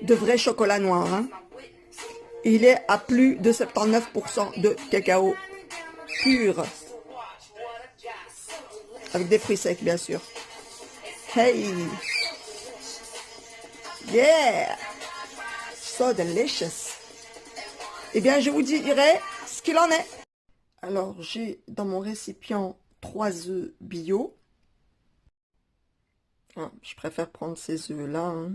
de vrai chocolat noir. Hein. Il est à plus de 79% de cacao pur. Avec des fruits secs, bien sûr. Hey! Yeah! So delicious! Eh bien, je vous dirai ce qu'il en est. Alors, j'ai dans mon récipient 3 œufs bio. Ah, je préfère prendre ces œufs-là. Hein.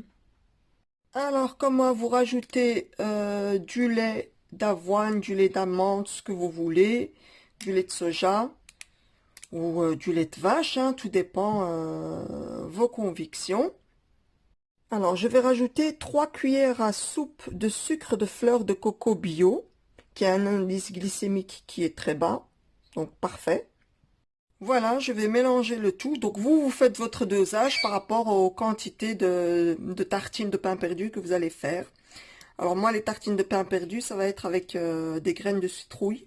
Alors, comment vous rajoutez du lait d'avoine, du lait d'amande, ce que vous voulez, du lait de soja ou du lait de vache, hein, tout dépend vos convictions. Alors, je vais rajouter 3 cuillères à soupe de sucre de fleur de coco bio, qui a un indice glycémique qui est très bas, donc parfait. Voilà, je vais mélanger le tout. Donc vous faites votre dosage par rapport aux quantités de tartines de pain perdu que vous allez faire. Alors moi, les tartines de pain perdu, ça va être avec des graines de citrouille.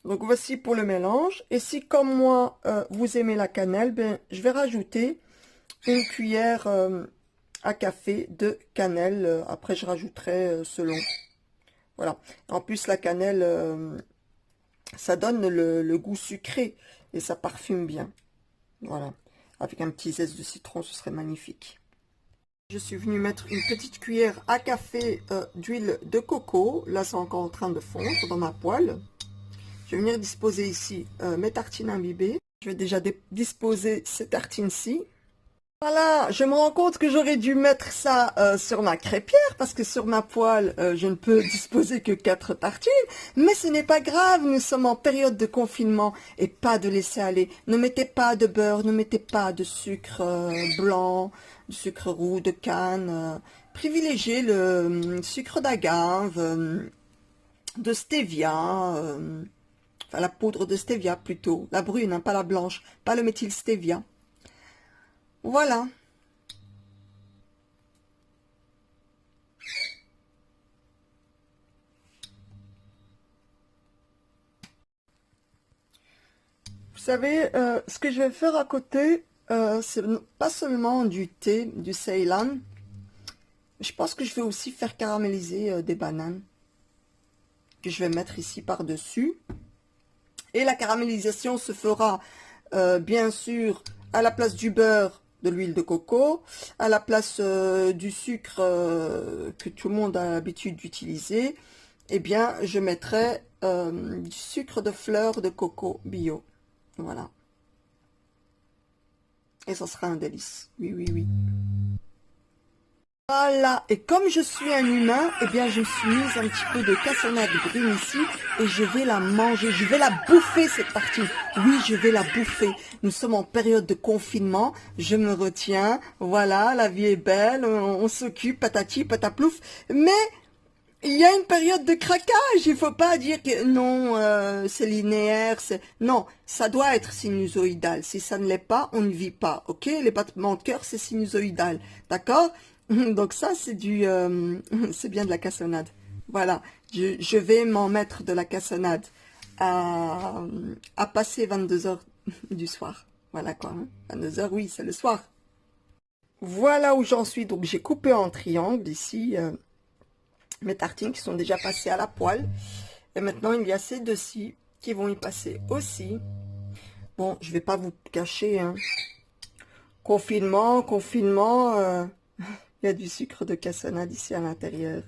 Donc voici pour le mélange. Et si comme moi, vous aimez la cannelle, ben, je vais rajouter une cuillère à café de cannelle. Après, je rajouterai selon. Voilà. En plus, la cannelle, ça donne le goût sucré et ça parfume bien. Voilà. Avec un petit zeste de citron, ce serait magnifique. Je suis venue mettre une petite cuillère à café d'huile de coco. Là, c'est encore en train de fondre dans ma poêle. Je vais venir disposer ici mes tartines imbibées. Je vais déjà disposer ces tartines-ci. Voilà, je me rends compte que j'aurais dû mettre ça sur ma crêpière parce que sur ma poêle, je ne peux disposer que 4 tartines. Mais ce n'est pas grave, nous sommes en période de confinement et pas de laisser aller. Ne mettez pas de beurre, ne mettez pas de sucre blanc, de sucre roux, de canne. Privilégiez le sucre d'agave, de stevia, enfin la poudre de stevia plutôt, la brune, hein, pas la blanche, pas le méthyle stevia. Voilà. Vous savez, ce que je vais faire à côté, c'est pas seulement du thé, du Ceylan. Je pense que je vais aussi faire caraméliser des bananes que je vais mettre ici par-dessus. Et la caramélisation se fera, bien sûr, à la place du beurre, de l'huile de coco, à la place du sucre que tout le monde a l'habitude d'utiliser, eh bien, je mettrai du sucre de fleur de coco bio. Voilà. Et ça sera un délice. Oui, oui, oui. Voilà. Et comme je suis un humain, eh bien, je me suis mise un petit peu de cassonade brune ici et je vais la manger. Je vais la bouffer, cette partie. Oui, je vais la bouffer. Nous sommes en période de confinement. Je me retiens. Voilà, la vie est belle. On s'occupe, patati, pataplouf. Mais il y a une période de craquage. Il faut pas dire que non, c'est linéaire. Non, ça doit être sinusoïdal. Si ça ne l'est pas, on ne vit pas. Ok? Les battements de cœur, c'est sinusoïdal. D'accord? Donc ça, c'est c'est bien de la cassonade. Voilà. Je vais m'en mettre de la cassonade à passer 22 heures du soir. Voilà quoi. Hein? 22 heures, oui, c'est le soir. Voilà où j'en suis. Donc j'ai coupé en triangle ici. Mes tartines qui sont déjà passées à la poêle. Et maintenant, il y a ces deux-ci qui vont y passer aussi. Bon, je vais pas vous cacher. Hein. Confinement, confinement. Il y a du sucre de cassonade ici à l'intérieur.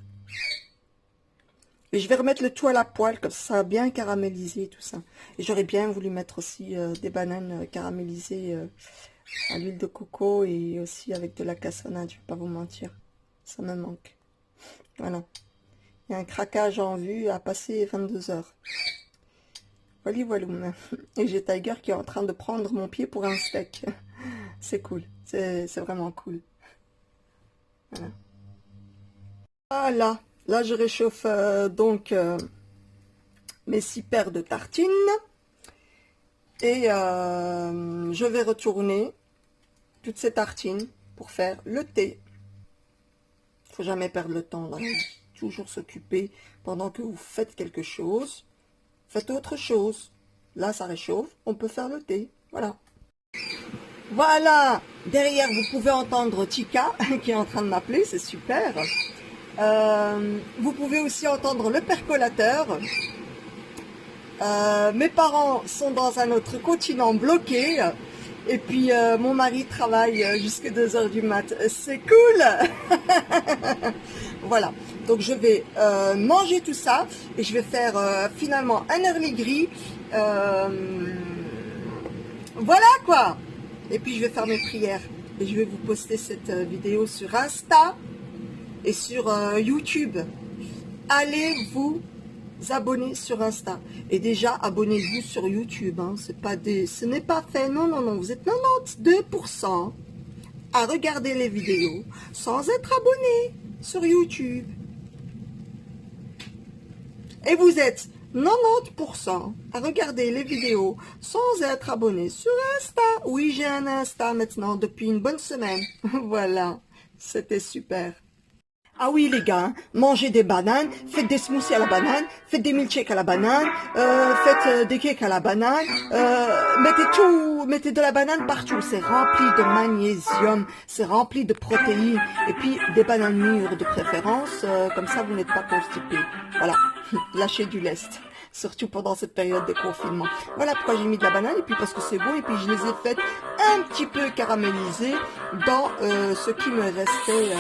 Et je vais remettre le tout à la poêle, comme ça a bien caramélisé tout ça. Et j'aurais bien voulu mettre aussi des bananes caramélisées à l'huile de coco et aussi avec de la cassonade, je vais pas vous mentir. Ça me manque. Voilà. Il y a un craquage en vue à passer 22 heures. Voilà, voilà. Et j'ai Tiger qui est en train de prendre mon pied pour un steak. C'est cool. C'est vraiment cool. Voilà. Voilà. Là, je réchauffe donc mes 6 paires de tartines. Et je vais retourner toutes ces tartines pour faire le thé. Il ne faut jamais perdre le temps dans la vie. Toujours s'occuper pendant que vous faites quelque chose. Faites autre chose. Là, ça réchauffe. On peut faire le thé. Voilà. Voilà. Derrière, vous pouvez entendre Tika qui est en train de m'appeler, c'est super. Vous pouvez aussi entendre le percolateur. Mes parents sont dans un autre continent bloqué. Et puis mon mari travaille jusqu'à 2 heures du mat. C'est cool. Voilà. Donc je vais manger tout ça. Et je vais faire finalement un early gris. Voilà quoi. Et puis je vais faire mes prières. Et je vais vous poster cette vidéo sur Insta et sur YouTube. Allez vous abonner sur Insta. Et déjà, abonnez-vous sur YouTube. Hein. Ce n'est pas fait. Non, non, non. Vous êtes 92% à regarder les vidéos sans être abonné sur YouTube. Et vous êtes 90% à regarder les vidéos sans être abonné sur Insta. Oui, j'ai un Insta maintenant depuis une bonne semaine. Voilà, c'était super. Ah oui les gars, mangez des bananes, faites des smoothies à la banane, faites des milkshakes à la banane, faites des cakes à la banane, mettez de la banane partout, c'est rempli de magnésium, c'est rempli de protéines, et puis des bananes mûres de préférence, comme ça vous n'êtes pas constipé. Voilà, lâchez du lest, surtout pendant cette période de confinement. Voilà pourquoi j'ai mis de la banane, et puis parce que c'est beau, et puis je les ai faites un petit peu caramélisées dans ce qui me restait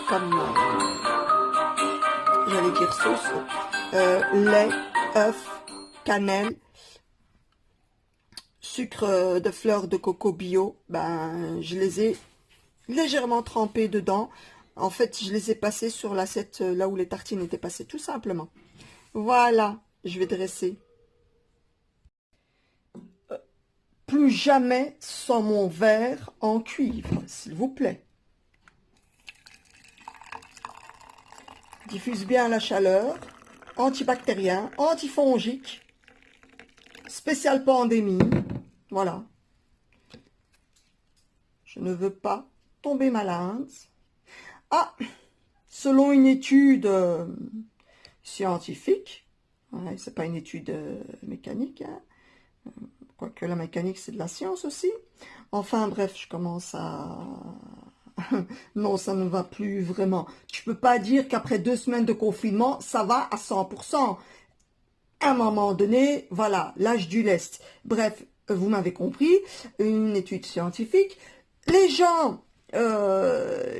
comme... j'allais dire sauce, lait, œuf, cannelle, sucre de fleur de coco bio, ben je les ai légèrement trempés dedans. En fait, je les ai passés sur l'assiette là où les tartines étaient passées, tout simplement. Voilà, je vais dresser. Plus jamais sans mon verre en cuivre, s'il vous plaît. Diffuse bien la chaleur, antibactérien, antifongique, spécial pandémie, voilà. Je ne veux pas tomber malade. Ah, selon une étude scientifique, ouais, c'est pas une étude mécanique, hein, quoique la mécanique c'est de la science aussi. Enfin bref, je commence à... non, ça ne va plus vraiment. Tu peux pas dire qu'après 2 semaines de confinement, ça va à 100%. À un moment donné, voilà, l'âge du lest. Bref, vous m'avez compris, une étude scientifique. Les gens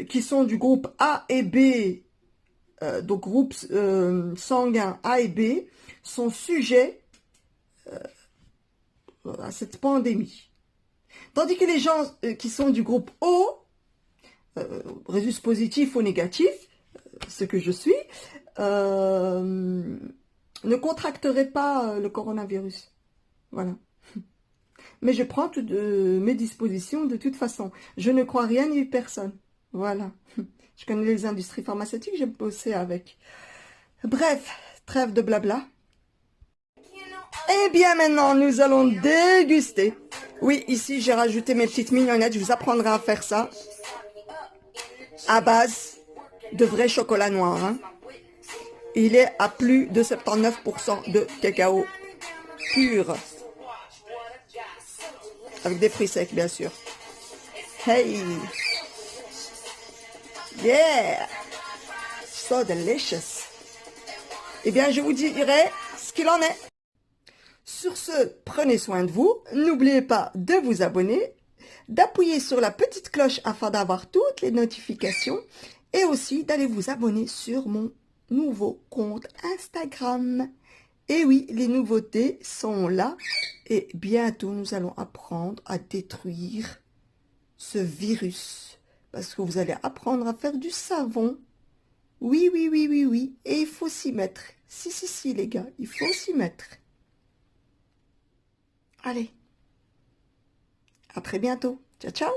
qui sont du groupe A et B, donc groupe sanguin A et B, sont sujets à cette pandémie. Tandis que les gens qui sont du groupe O, résus positif ou négatif, ce que je suis, ne contracteraient pas le coronavirus. Voilà. Mais je prends toutes mes dispositions de toute façon. Je ne crois rien ni personne. Voilà. Je connais les industries pharmaceutiques, j'ai bossé avec. Bref, trêve de blabla. Eh bien maintenant, nous allons déguster. Oui, ici j'ai rajouté mes petites mignonnettes. Je vous apprendrai à faire ça. À base de vrai chocolat noir. Hein. Il est à plus de 79% de cacao pur. Avec des fruits secs, bien sûr. Hey! Yeah! So delicious! Eh bien, je vous dirai ce qu'il en est. Sur ce, prenez soin de vous. N'oubliez pas de vous abonner, d'appuyer sur la petite cloche afin d'avoir toutes les notifications et aussi d'aller vous abonner sur mon nouveau compte Instagram. Et oui, les nouveautés sont là et bientôt nous allons apprendre à détruire ce virus parce que vous allez apprendre à faire du savon. Oui, oui, oui, oui, oui. Et il faut s'y mettre. Si, si, si, les gars, il faut s'y mettre. Allez. À très bientôt. Ciao, ciao.